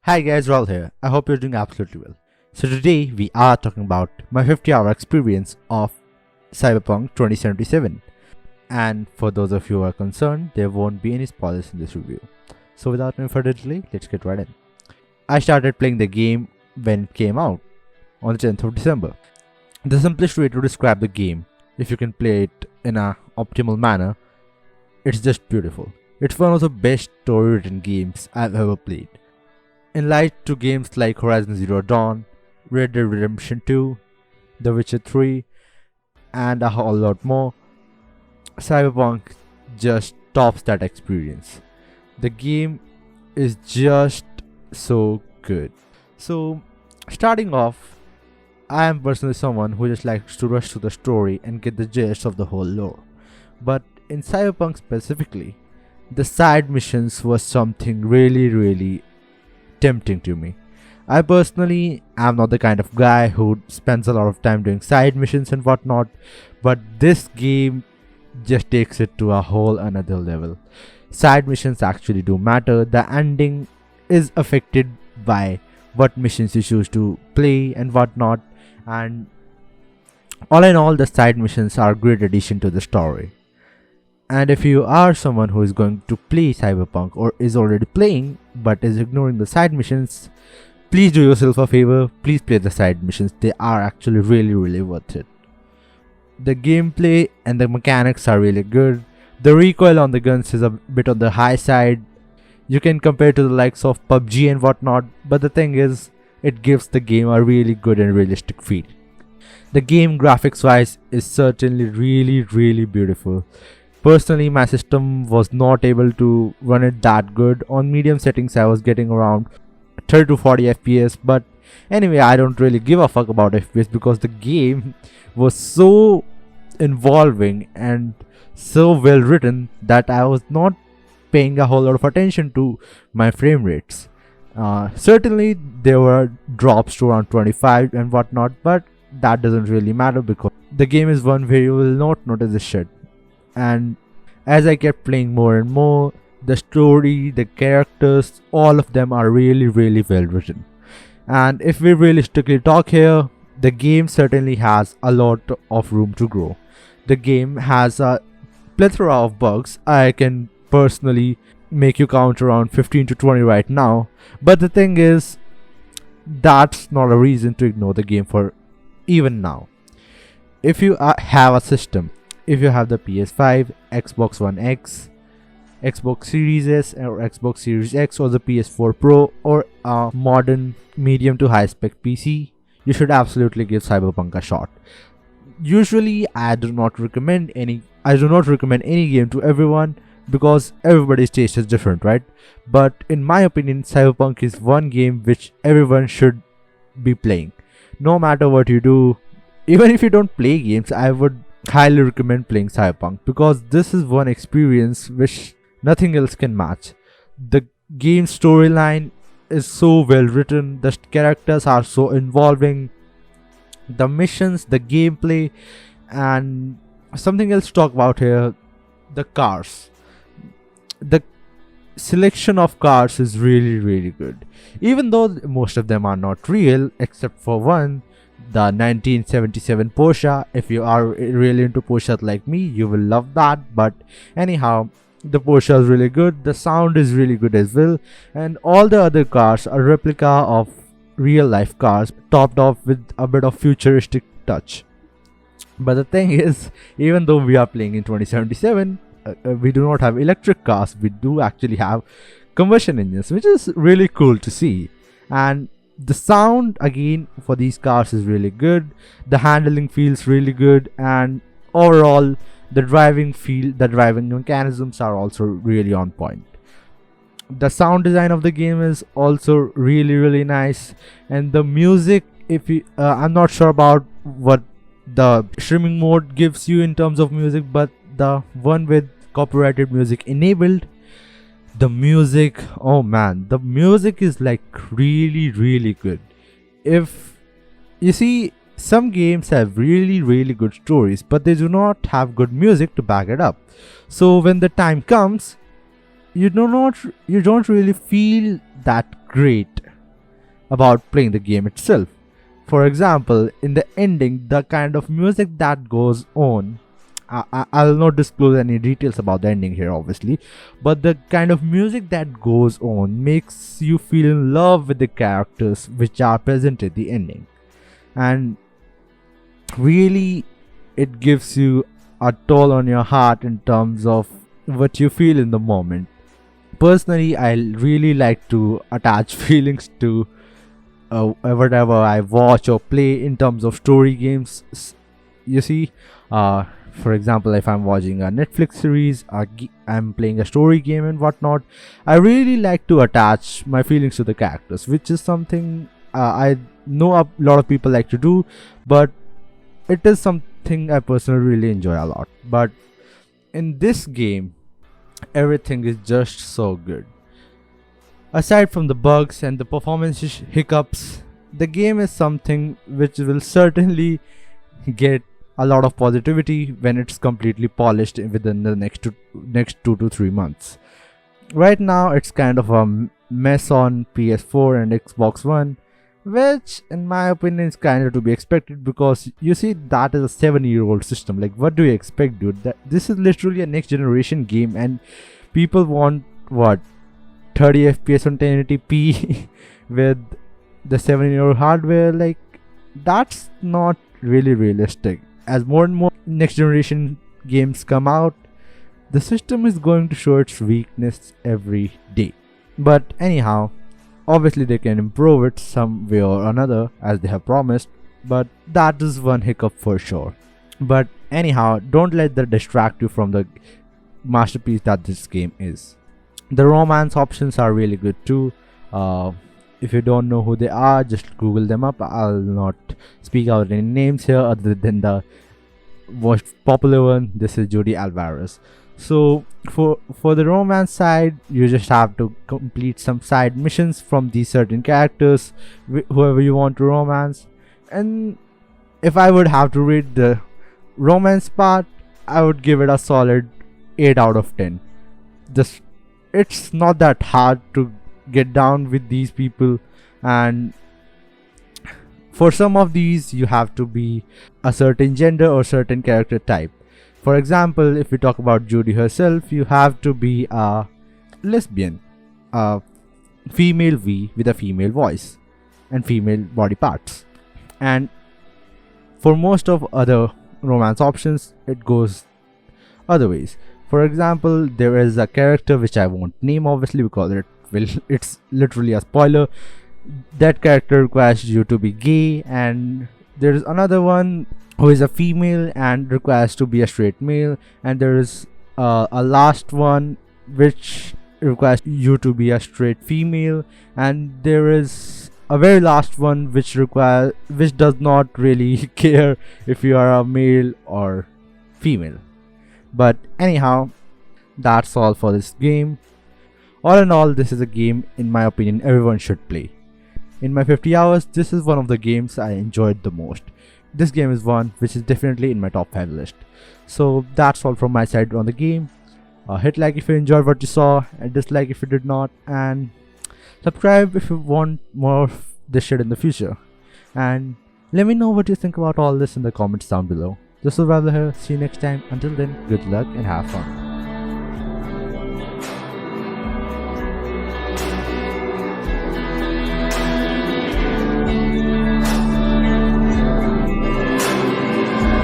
Hi guys, Raul here. I hope you're doing absolutely well. So today we are talking about my 50-hour experience of Cyberpunk 2077. And for those of you who are concerned, there won't be any spoilers in this review. So without any further delay, let's get right in. I started playing the game when it came out on the 10th of December. The simplest way to describe the game, if you can play it in an optimal manner, it's just beautiful. It's one of the best story-written games I've ever played. In light to games like Horizon Zero Dawn, Red Dead Redemption 2, The Witcher 3, and a whole lot more, Cyberpunk just tops that experience. The game is just so good. So, starting off, I am personally someone who just likes to rush through the story and get the gist of the whole lore. But in Cyberpunk specifically, the side missions was something really tempting to me. I personally am not the kind of guy who spends a lot of time doing side missions and whatnot, but this game just takes it to a whole another level. Side missions actually do matter. The ending is affected by what missions you choose to play and whatnot, and all in all, the side missions are a great addition to the story. And if you are someone who is going to play Cyberpunk or is already playing but is ignoring the side missions, please do yourself a favor, please play the side missions. They are actually really worth it. The gameplay and the mechanics are really good. The recoil on the guns is a bit on the high side. You can compare to the likes of PUBG and whatnot, but the thing is, it gives the game a really good and realistic feel. The game graphics wise is certainly really beautiful. Personally, my system was not able to run it that good. On medium settings, I was getting around 30 to 40 FPS. But anyway, I don't really give a fuck about FPS because the game was so involving and so well written that I was not paying a whole lot of attention to my frame rates. Certainly, there were drops to around 25 and whatnot, but that doesn't really matter because the game is one where you will not notice this shit. And as I kept playing more and more, the story, the characters, all of them are really well written. And if we realistically talk here, the game certainly has a lot of room to grow. The game has a plethora of bugs. I can personally make you count around 15 to 20 right now. But the thing is, that's not a reason to ignore the game for even now. If you have a system, if you have the PS5, Xbox One X, Xbox Series S or Xbox Series X or the PS4 Pro or a modern medium to high spec PC, you should absolutely give Cyberpunk a shot. Usually I do not recommend any game to everyone because everybody's taste is different, right? But in my opinion, Cyberpunk is one game which everyone should be playing. No matter what you do, even if you don't play games, I would highly recommend playing Cyberpunk because this is one experience which nothing else can match. The game storyline is so well written, the characters are so involving, the missions, the gameplay, and something else to talk about here, the cars. The selection of cars is really good, even though most of them are not real except for one, the 1977 Porsche. If you are really into Porsche like me, you will love that. But anyhow, the Porsche is really good, the sound is really good as well, and all the other cars are replica of real life cars topped off with a bit of futuristic touch. But the thing is, even though we are playing in 2077, we do not have electric cars, we do actually have combustion engines, which is really cool to see. And the sound again for these cars is really good, the handling feels really good, and overall the driving mechanisms are also really on point. The sound design of the game is also really nice, and the music, if you I'm not sure about what the streaming mode gives you in terms of music, but the one with copyrighted music enabled, the music, oh man, the music is like really good. If you see, some games have really good stories, but they do not have good music to back it up. So when the time comes, you don't really feel that great about playing the game itself. For example, in the ending, the kind of music that goes on, I'll not disclose any details about the ending here, obviously, but the kind of music that goes on makes you feel in love with the characters which are present at the ending. And really, it gives you a toll on your heart in terms of what you feel in the moment. Personally, I really like to attach feelings to whatever I watch or play in terms of story games. You see, for example, if I'm watching a Netflix series, I'm playing a story game and whatnot, I really like to attach my feelings to the characters, which is something I know a lot of people like to do, but it is something I personally really enjoy a lot. But in this game, everything is just so good. Aside from the bugs and the performance hiccups, the game is something which will certainly get a lot of positivity when it's completely polished within the next 2 to 3 months. Right now, it's kind of a mess on PS4 and Xbox One, which in my opinion is kind of to be expected, because you see, that is a 7-year-old system. Like, what do you expect, dude? This is literally a next generation game, and people want what, 30 FPS on 1080p with the 7-year-old hardware? Like, that's not really realistic. As more and more next generation games come out, the system is going to show its weakness every day. But anyhow, obviously they can improve it some way or another, as they have promised, but that is one hiccup for sure. But anyhow, don't let that distract you from the masterpiece that this game is. The romance options are really good too. If you don't know who they are, just Google them up. I'll not speak out any names here other than the most popular one. This is Judy Alvarez. So for the romance side, you just have to complete some side missions from these certain characters, whoever you want to romance. And if I would have to rate the romance part, I would give it a solid 8 out of 10. Just, it's not that hard to get down with these people, and for some of these you have to be a certain gender or certain character type. For example, if we talk about Judy herself, you have to be a lesbian, a female V with a female voice and female body parts. And for most of other romance options, it goes other ways. For example, there is a character which I won't name, obviously, because it's literally a spoiler. That character requires you to be gay, and there is another one who is a female and requires to be a straight male, and there is a last one which requires you to be a straight female, and there is a very last one which does not really care if you are a male or female. But anyhow, that's all for this game. All in all, this is a game, in my opinion, everyone should play. In my 50 hours, this is one of the games I enjoyed the most. This game is one which is definitely in my top 5 list. So that's all from my side on the game. Hit like if you enjoyed what you saw, and dislike if you did not, and subscribe if you want more of this shit in the future. And let me know what you think about all this in the comments down below. This is Rather here. See you next time. Until then, good luck and have fun.